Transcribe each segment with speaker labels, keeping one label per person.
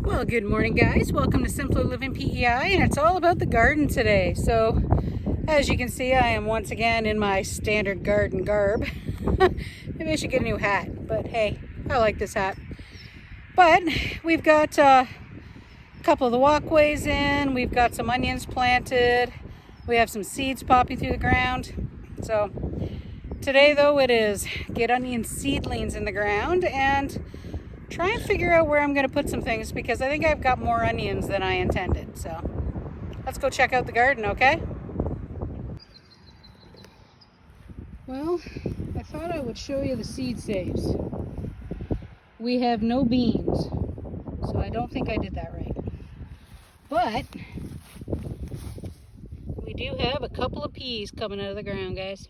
Speaker 1: Well, good morning, guys. Welcome to Simpler Living PEI, and it's all about the garden today. So, as you can see, I am once again in my standard garden garb. Maybe I should get a new hat, but hey, I like this hat. But we've got a couple of the walkways in. We've got some onions planted. We have some seeds popping through the ground. So, today, though, it is get onion seedlings in the ground and try and figure out where I'm going to put some things, because I think I've got more onions than I intended. So let's go check out the garden, okay? Well, I thought I would show you the seed saves. We have no beans, so I don't think I did that right. But we do have a couple of peas coming out of the ground, guys.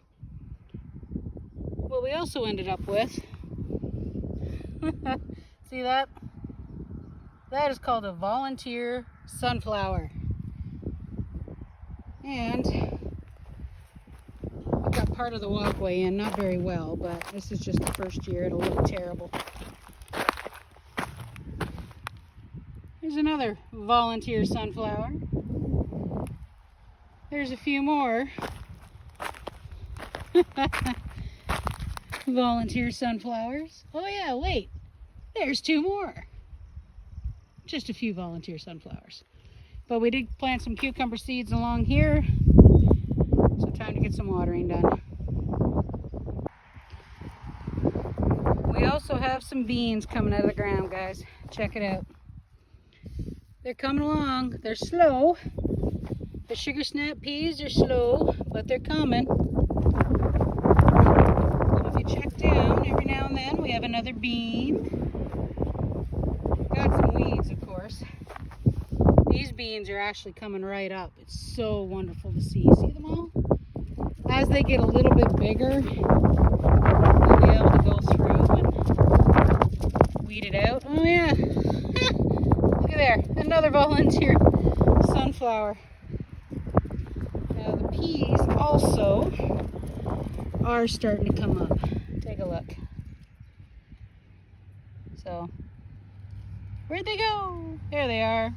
Speaker 1: What we also ended up with see that? That is called a volunteer sunflower. And we got part of the walkway in, not very well, but this is just the first year. It'll look terrible. There's another volunteer sunflower. There's a few more volunteer sunflowers. Oh yeah, wait. There's two more. Just a few volunteer sunflowers. But we did plant some cucumber seeds along here. So time to get some watering done. We also have some beans coming out of the ground, guys. Check it out. They're coming along. They're slow. The sugar snap peas are slow, but they're coming. And if you check down, every now and then we have another bean. Got some weeds, of course. These beans are actually coming right up. It's so wonderful to see. See them all? As they get a little bit bigger, we'll be able to go through and weed it out. Oh yeah. Look at there. Another volunteer sunflower. Now the peas also are starting to come up. Take a look. So, where'd they go? There they are.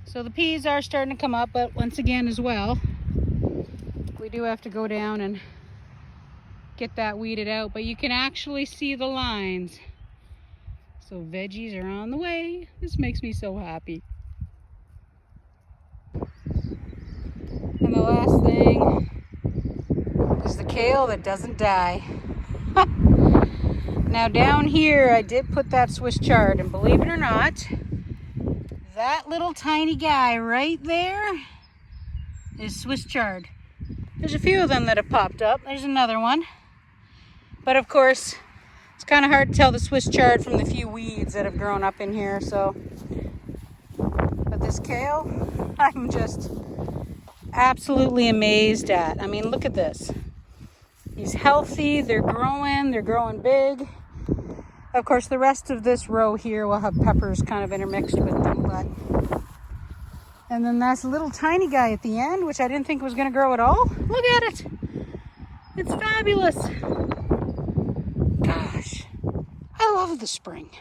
Speaker 1: So the peas are starting to come up, but once again as well, we do have to go down and get that weeded out, but you can actually see the lines. So veggies are on the way. This makes me so happy. And the last thing is the kale that doesn't die. Now down here I did put that Swiss chard, and believe it or not, that little tiny guy right there is Swiss chard. There's a few of them that have popped up. There's another one. But of course, it's kind of hard to tell the Swiss chard from the few weeds that have grown up in here. So, but this kale, I'm just absolutely amazed at. I mean, look at this. He's healthy, they're growing big. Of course, the rest of this row here will have peppers kind of intermixed with them. And then that's a little tiny guy at the end, which I didn't think was going to grow at all. Look at it. It's fabulous. Gosh, I love the spring.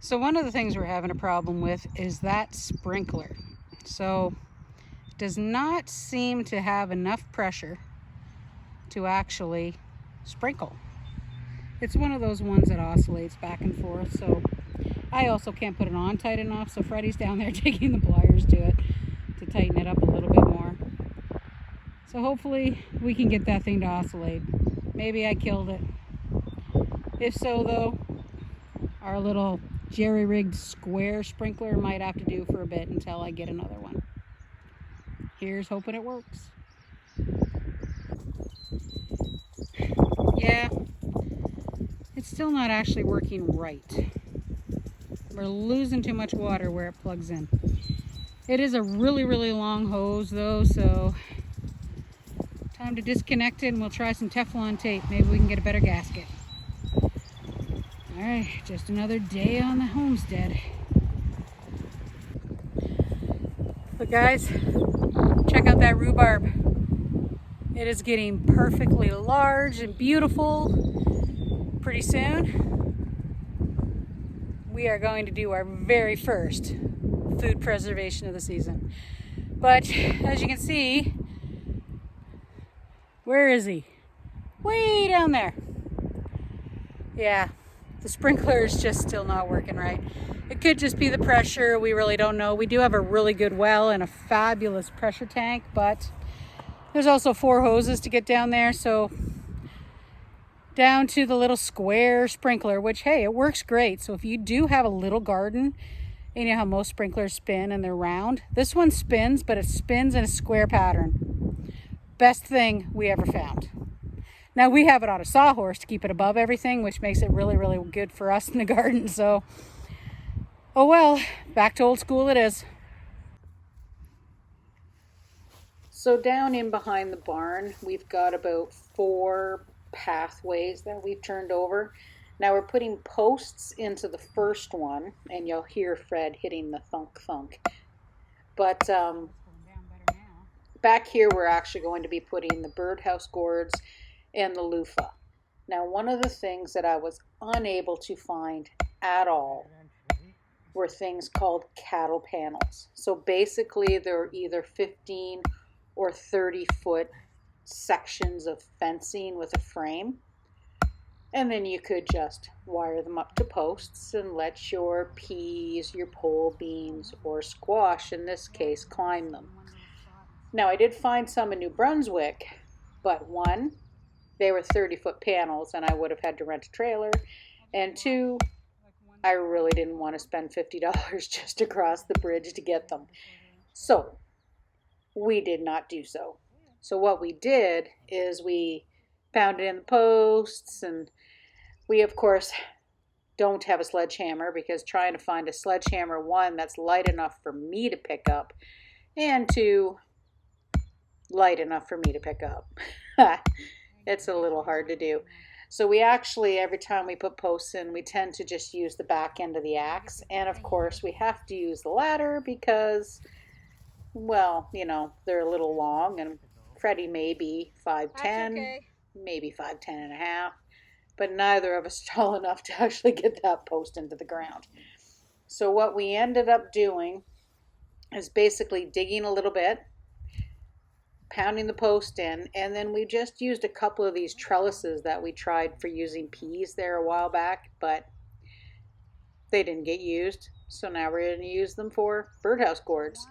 Speaker 1: So one of the things we're having a problem with is that sprinkler. So it does not seem to have enough pressure to actually sprinkle. It's one of those ones that oscillates back and forth. So I also can't put it on tight enough. So Freddie's down there taking the pliers to it to tighten it up a little bit more. So hopefully we can get that thing to oscillate. Maybe I killed it. If so, though, our little jerry-rigged square sprinkler might have to do for a bit until I get another one. Here's hoping it works. Yeah, it's still not actually working right. We're losing too much water where it plugs in. It is a really, really long hose though, so time to disconnect it and we'll try some Teflon tape. Maybe we can get a better gasket. Alright, just another day on the homestead. But guys, Check out that rhubarb. It is getting perfectly large and beautiful. Pretty soon, we are going to do our very first food preservation of the season. But as you can see, where is he? Way down there. Yeah, the sprinkler is just still not working right. It could just be the pressure. We really don't know. We do have a really good well and a fabulous pressure tank, but there's also 4 hoses to get down there. So down to the little square sprinkler, which, hey, it works great. So if you do have a little garden, you know how most sprinklers spin and they're round. This one spins, but it spins in a square pattern. Best thing we ever found. Now we have it on a sawhorse to keep it above everything, which makes it really, really good for us in the garden. So, oh well, back to old school it is. So down in behind the barn, we've got about 4 pathways that we've turned over. Now we're putting posts into the first one, and you'll hear Fred hitting the thunk thunk. But back here we're actually going to be putting the birdhouse gourds and the loofah. Now, one of the things that I was unable to find at all were things called cattle panels. So basically they're either 15 or 30-foot sections of fencing with a frame. And then you could just wire them up to posts and let your peas, your pole beans, or squash in this case, climb them. Now I did find some in New Brunswick, but 1, they were 30-foot panels and I would have had to rent a trailer, and 2, I really didn't want to spend $50 just to cross the bridge to get them. So we did not do so. So what we did is we pounded in the posts, and we of course don't have a sledgehammer, because trying to find a sledgehammer, 1, that's light enough for me to pick up, and 2, light enough for me to pick up. It's a little hard to do. So we actually, every time we put posts in, we tend to just use the back end of the axe. And of course we have to use the ladder because, well, you know, they're a little long, and Freddie may be 5'10", maybe 5'10 and a half, but neither of us tall enough to actually get that post into the ground. So what we ended up doing is basically digging a little bit, pounding the post in, and then we just used a couple of these trellises that we tried for using peas there a while back, but they didn't get used. So now we're going to use them for birdhouse gourds.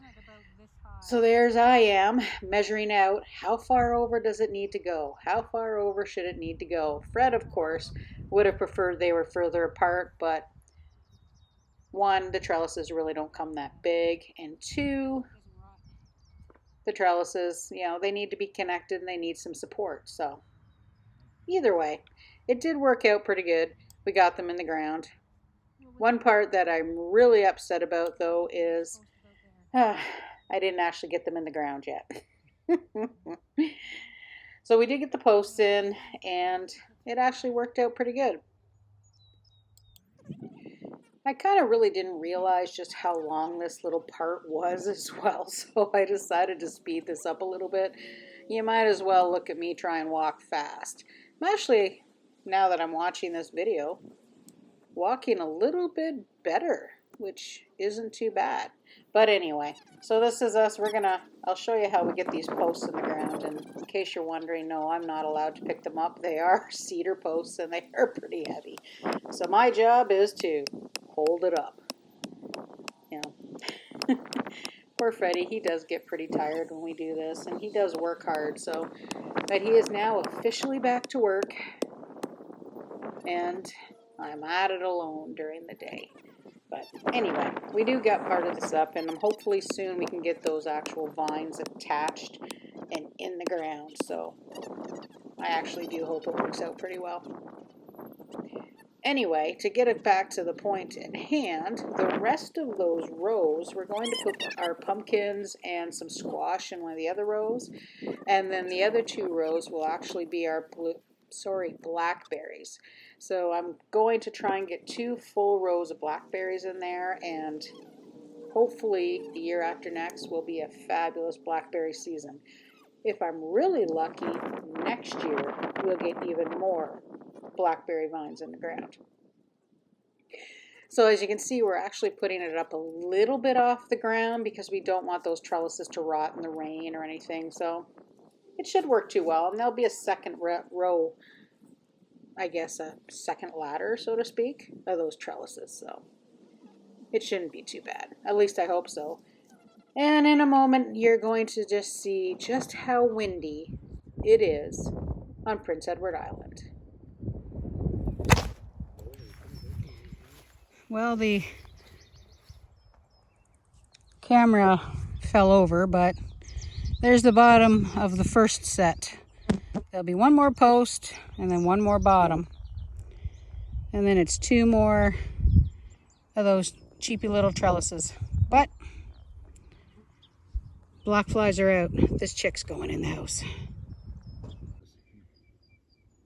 Speaker 1: So there's I am measuring out how far over does it need to go? How far over should it need to go? Fred, of course, would have preferred they were further apart, but 1, the trellises really don't come that big, and 2, the trellises, you know, they need to be connected and they need some support. So either way, it did work out pretty good. We got them in the ground. One part that I'm really upset about, though, is I didn't actually get them in the ground yet. So we did get the posts in, and it actually worked out pretty good. I kind of really didn't realize just how long this little part was as well, so I decided to speed this up a little bit. You might as well look at me try and walk fast. I'm actually, now that I'm watching this video, walking a little bit better, which isn't too bad. But anyway, so this is us. I'll show you how we get these posts in the ground. And in case you're wondering, no, I'm not allowed to pick them up. They are cedar posts and they are pretty heavy. So my job is to hold it up. You know, poor Freddie, he does get pretty tired when we do this, and he does work hard. So, but he is now officially back to work, and I'm at it alone during the day. But anyway, we do get part of this up, and hopefully soon we can get those actual vines attached and in the ground. So I actually do hope it works out pretty well. Anyway, to get it back to the point at hand, the rest of those rows, we're going to put our pumpkins and some squash in one of the other rows. And then the other 2 rows will actually be our blackberries. So I'm going to try and get 2 full rows of blackberries in there, and hopefully the year after next will be a fabulous blackberry season. If I'm really lucky, next year we'll get even more blackberry vines in the ground. So as you can see, we're actually putting it up a little bit off the ground because we don't want those trellises to rot in the rain or anything. So it should work too well. And there'll be a second row, I guess a second ladder, so to speak, of those trellises. So it shouldn't be too bad. At least I hope so. And in a moment, you're going to just see just how windy it is on Prince Edward Island. Well, the camera fell over, but there's the bottom of the first set. There'll be one more post and then one more bottom. And then it's two more of those cheapy little trellises. But black flies are out. This chick's going in the house.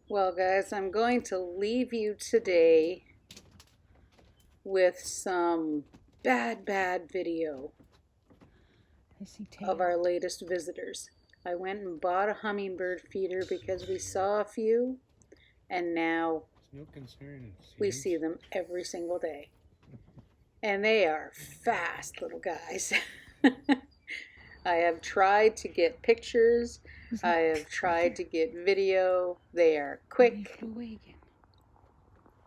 Speaker 1: Well, guys, I'm going to leave you today with some bad video of our latest visitors. I went and bought a hummingbird feeder because we saw a few, and now we see them every single day. And they are fast little guys. I have tried to get pictures. I have tried to get video. They are quick.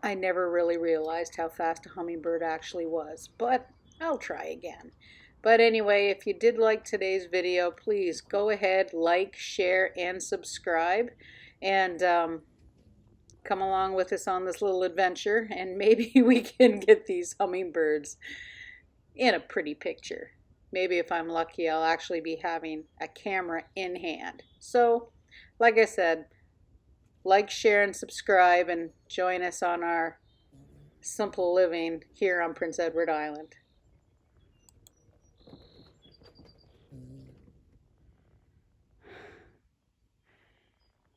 Speaker 1: I never really realized how fast a hummingbird actually was, but I'll try again. But anyway, if you did like today's video, please go ahead, like, share, and subscribe. And come along with us on this little adventure, and maybe we can get these hummingbirds in a pretty picture. Maybe if I'm lucky, I'll actually be having a camera in hand. So, like I said, like, share, and subscribe, and join us on our simple living here on Prince Edward Island.